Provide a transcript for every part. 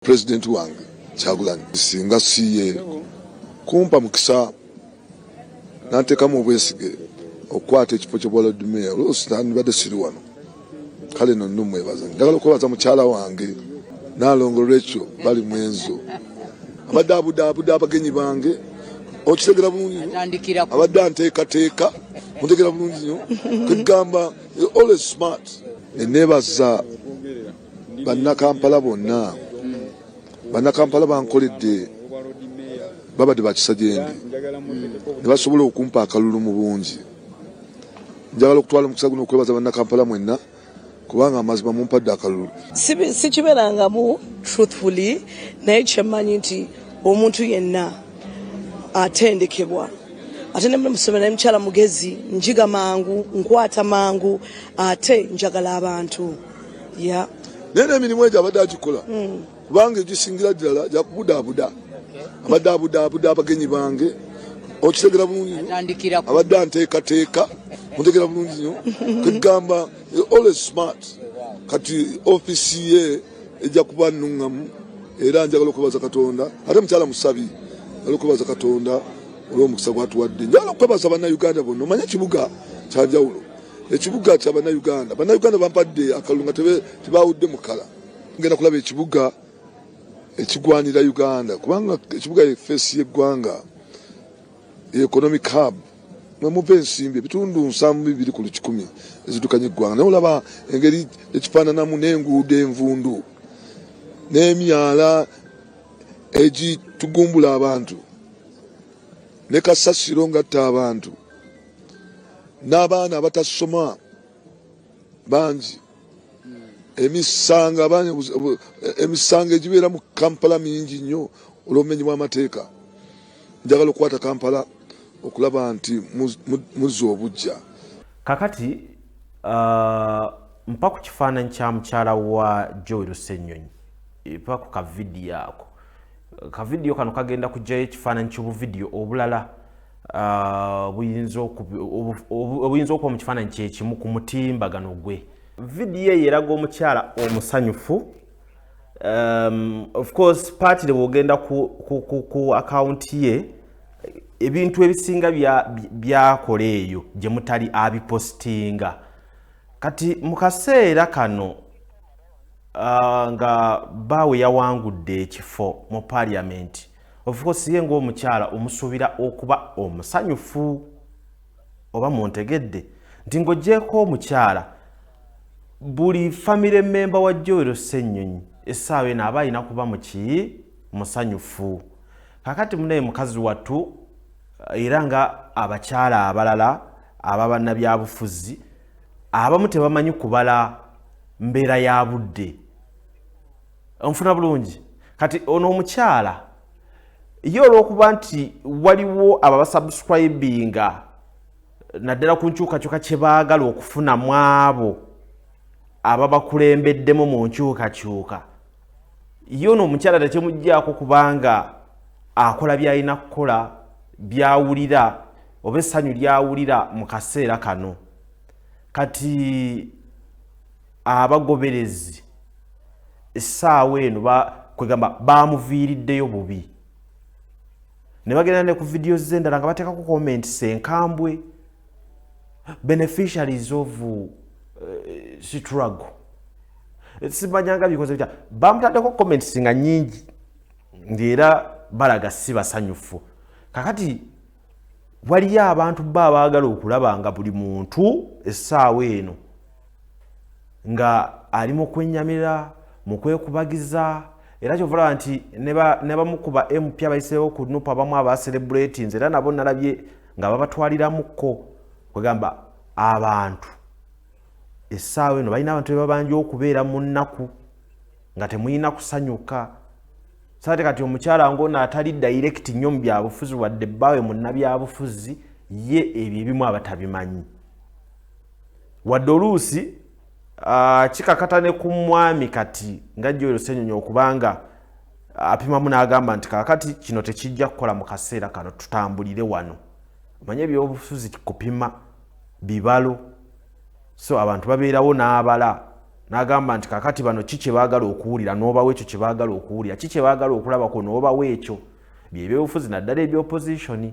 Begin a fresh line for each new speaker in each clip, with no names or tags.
President wange Kyagulanyi singa siye kumpa mukisa nanteka mu bwesige okwata ekifo ky'obwalodi meya olwositani badde siri wano kale no numwebaza njagala okwebaza mukyala wange Nalongo Rachel bali mwenzo abadde abagenyi bange okitegera bulungi abadde anteekateeka mutegera bulungi nnyo kwegamba always smart nebaza bannakampala bonna Bannakampala bankoledde babadde bakisa gyendi ne basobola okumpa akalulu mu bungi. Njagala okutwala omukisa guno okwebaza bannakampala mwenna kubanga amazima mumpadde akalulu.
Sikiberangamu truthfully naye kyemmanyi nti omuntu yenna atendekebwa ate ne musomera ne mukyala mugezi njiga mangu nkwata mangu ate njagala abantu
naye emirimu egyo abadde agikola kubanga egisingira ddala jakubudaabuda abadde abagenyi bange okitegera bulungi abadde anteekateeka mutegera bulungi nnyo kwegamba always smart kati ofisi ye ejja kuba nnuŋŋamu era njagala okwebaza Katonda ate mukyala musabi njagala okwebaza Katonda olw'omukisa gwatuwadde njagala okwebaza bannayuganda bonna omanye ekibuga kyanjawulo ekibuga kya bannayuganda bampadde akalulu nga tebawudde mukala ngenda kulaba ekibuga ekigwanira Uganda kubanga ekibuga efeesi y'eggwanga economic hub mwemuva ensimbi ebitundu 7 ku 100 ezidukanye eggwanga naye olaba engeri ekifaananamu n'enguudo envundu n'emyala egitugumbula abantu ne kasasiro ngatta abantu n'abaana abatasoma bangi emisanga egibeera mu Kampala mingi nnyo olw'obumenyi bw'amateeka. Njagala okukwata Kampala okulaba nti muzza obujja.
Kakati mpa ku kifaananyi kya mukyala wa Joel Ssenyonyi mpa ku kavidiyo ako. Kavidiyo kano kagenda kujjayo ekifaananyi ky'obuvidiyo obulala obuyinza okuba mu kifaananyi kyekimu ku mutimbagano gwe. Vidiyo eraga omukyala omusanyufu. Of course partly bwogenda ku account ye ebintu ebisinga byakola eyo gye mutali abipostinga. Kati mu kaseera kano nga bawe yawangudde ekifo mu parliament, of course ye ng'omukyala omusuubira okuba omusanyufu oba muntegedde nti ng'oggyeko omukyala buli family member wa Joel Ssenyonyi essaawa eno aba alina kuba musanyufu. Kakati munaye mukazi wattu era nga abakyala abalala ababannabyabufuzi abamu tebamanyi kubala mbeera ya budde. Onfuna bulungi. Kati ono omukyala ye olw'okuba nti waliwo ababasubscribinga naddala ku nkyukakyuka kye baagala okufuna mu abo ababakulembeddemu mu nkyukakyuka, ye ono omukyala tekimuggyako kubanga akola by'alina kukola by'awulira oba essanyu ly'awulira mu kaseera kano. Kati abagoberezi essaawa eno kwegamba bamuviiriddeyo bubi ne bagenda ne ku vidiyo ze endala nga bateekako comments enkambwe beneficiaries of struggle. Simanyanga bikoze bitya bamutaddeko comments nga nyingi ng'era balaga si basanyufu. Kakati waliyo abantu baagala okulaba nga buli muntu essaawa eno nga ali mu kwennyamira mu kwekubagiza era kyovalaba nti ne bamukuba MP abayiseewo ku nupa abamu abacelebratinze era nabo nalabye nga babatwaliramukko kwegamba abantu essaawa eno balina abantu bebabanja okubeera mu nnaku nga temulina kusanyuka. Saate kati omukyala ng'ono atali direct nnyo mu byabufuzi wadde bbaawe munnabyabufuzi ye ebyo ebimu abatabimanyi wadde oluusi kikakata ne ku mwami kati nga Joel Ssenyonyi okubanga apimamu n'agamba nti kakati kino tekijja kukola mu kaseera kano tutambulire wano. Omanye ebyobufuzi kupima bibalo so abantu babeerawo n'abala n'agamba nti kakati bano kiki baagala okuwulira n'obawo ekyo kye baagala okuwulira kiki baagala okulabako n'obawo ekyo byebyobufuzi naddala ebyopposition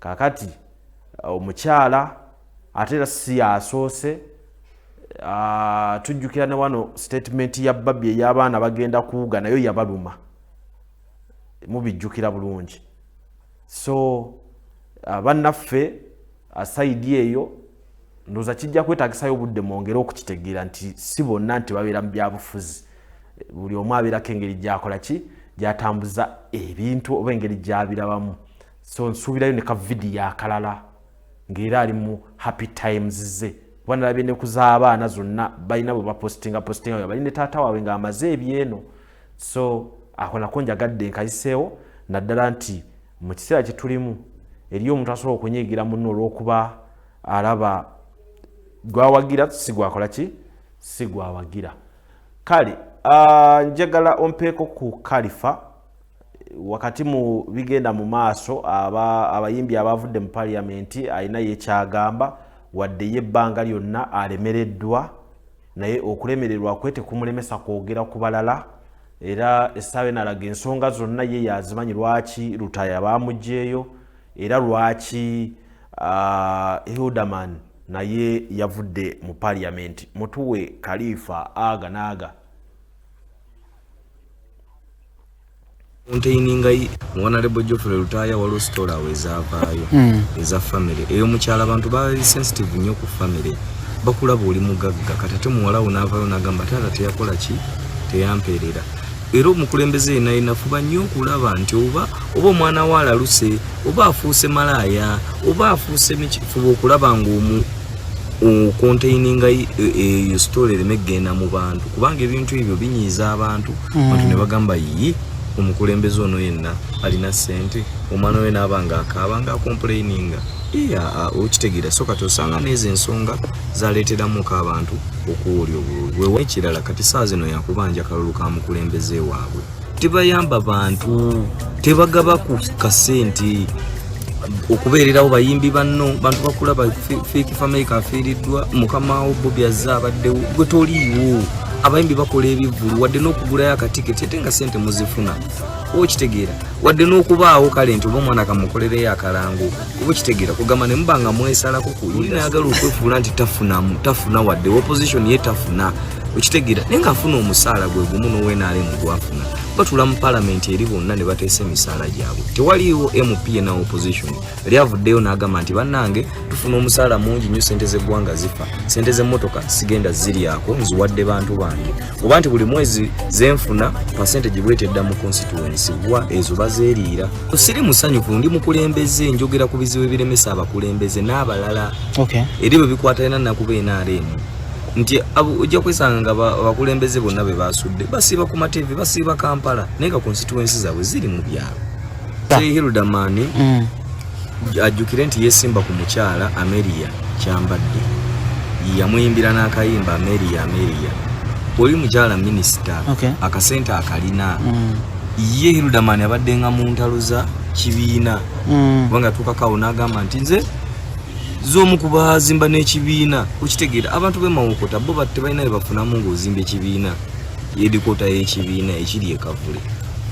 kakati omukyala ate era si yasoose tujjukira ne wano statement ya babbi ey'abaana bagenda kuwuga nayo yabaluma mubijjukira bulungi so bannaffe asaidi eyo ndoza kijja kwetagisayo obudde mwongere okukitegeera nti si bonna nti babeera mu byabufuzi buli omu abeerako engeri gyakola ki gyatambuza ebintu oba engeri gyabirabamu so nsuubirayo ne kavidiyo akalala ng'era ali mu happy times ze wanalabye ne kuzaabaana zonna balina bwe bapostinga bali ne taata waabwe ng'amaze ebyeno so ako nako njagadde nkayiseewo naddala nti mu kiseera kye tulimu eriyo omuntu asobola okunyiigira munno olw'okuba alaba gwawagira si gwakola ki si gwawagira kale njagala ompeeko ku Khalifa wakati mu bigenda mu maaso abayimbi abavudde mu parliamenti alina yekyagamba wadde yebbanga lyonna alemereddwa naye okulemererwa kwe tekumulemesa kwogera ku balala era essaawa enalaga ensonga zonna ye yazimanyi lwaki Lutaya bamugjeeyo era lwaki Hilderman naye yavudde mu parliament mutuwe Khalifa aga naaga
containinga Honorable Geoffrey Lutaya waliwo story awo ezaavaayo eza family eyo mukyala abantu bali sensitive nnyo ku family bakulaba oli mugagga katate muwala wo n'avaayo n'agamba taata teyakola ki teyampeerera era omukulembeze yena inafuba nnyo okulaba nti oba omwana we alaluse oba afuuse malaaya oba afuuse mikifuba okulaba ng'omu containinga eyo story ereme kgenda mu bantu kubanga ebintu ebyo binyiiza abantu bantu ne bagamba yi omukulembeze ono yenna alina ssente omwana we n'aba ng'akaaba ng'akomplaininga okitegeera so kati osanga n'ezo ensonga zaleeteramuko abantu okuwulya obululu wewa ekirala kati saa zino yakubanja kalulu ka mukulembeze waabwe tebayamba bantu tebagaba ku kasente okubeererawo bayimbi banno bantu bakulaba fake family kafiiriddwa mukama wo Bobby azza abaddewo gwe toliiwo abayimbi bakola ebivulu wadde n'okugulayo akatiketi ate nga sente muzifuna okitegeera wadde n'okubaawo kale nti oba omwana kamukolereyo akalango oba okitegeera kugamba ne mubanga mwesalako kuli nayagala okwefuula nti tafuna wadde opposition ye tafuna okitegeera naye ng'afuna omusaala gwe gumu n'owenaalemu gwafuna batula mu palamenti eri bonna ne bateesa emisaala gyabwe tewaliiwo MP na opposition yali avuddeyo n'agamba nti bannange tufuna omusaala mungi nnyo sente z'eggwanga zifa sente z'emmotoka sigenda ziryako nziwadde bantu bange oba nti buli mwezi zenfuna percentage bwetedda mu constituency bwa ezo bazeeriira siri musanyufu ndi mukulembeze njogera ku bizibu ebiremesa abakulembeze n'abalala eri bwe bikwata ena nakuba enaalemu nti ojja kwesanga nga abakulembeze bonna be basudde basiiba ku matevi basiiba Kampala naye nga constituency zaabwe ziri mu byalo Hilderman ajjukire nti yesimba ku mukyala Amelia Kyambadde yamuyimbira n'akayimba Amelia oli mukyala minisita akasente akalina ye Hilderman abadde nga mu ntalo za kibiina kubanga tukakawo n'agamba nti nze z'omu ku bazimba n'ekibiina okitegeera abantu b'emawokota bo tebalina bye bafunamu ng'ozimba ekibiina yedikota y'ekibiina ekiri ekavule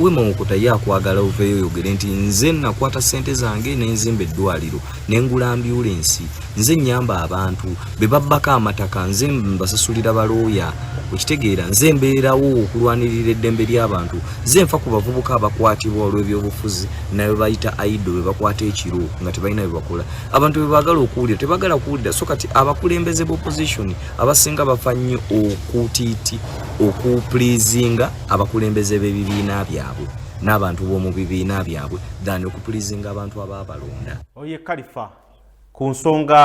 w'emawokota yakwagala oveeyo oyogere nti nze nakwata ssente zange nenzimba eddwaliro nengula ambulensi nze nyamba abantu be babbako amataka nze mbasasulira balooya okitegeera nze mbeerawo okulwanirira eddembe ly'abantu nze nfa ku bavubuka abakwatibwa olw'ebyobufuzi naye bayita aido be bakwata ekiro nga tebalina bye bakola abantu be baagala okuwulira tebagala kuwulira so kati abakulembeze b'opposition abasinga bafa nnyo okutiiti okupleasinga abakulembeze b'ebibiina byabwe n'abantu b'omu bibiina byabwe dani okupleasinga abantu abaabalonda
oye Khalifa ku nsonga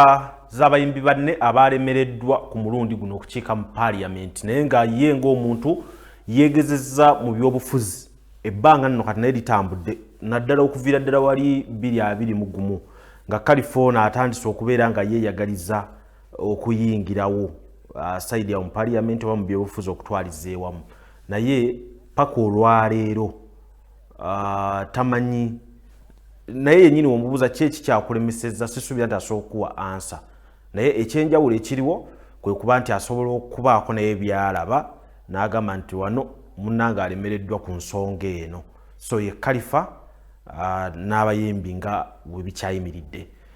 z'abayimbi banne abalemereddwa ku mulundi guno okukiika mu parliament naye nga ye ng'omuntu yeegezezza mu byobufuzi ebbanga nno kati naye litambudde naddala okuviira ddala wali 2021 nga Khalifa ono atandise okubeera nga yeeyagaliza okuyingirawo saidi yawo mu parliament oba mu byobufuzi okutwaliza ewamu naye paka olwaleero tamanyi naye yennyini womubuuza ki ekikyakulemesezza sisuubira nti asobola okuwa ansa naye ekyenjawulo ekiriwo kwe kuba nti asobola okubaako naye byalaba n'agamba nti wano munnange alemereddwa ku nsonga eno so ye Khalifa n'abayimbi nga we bikyayimiridde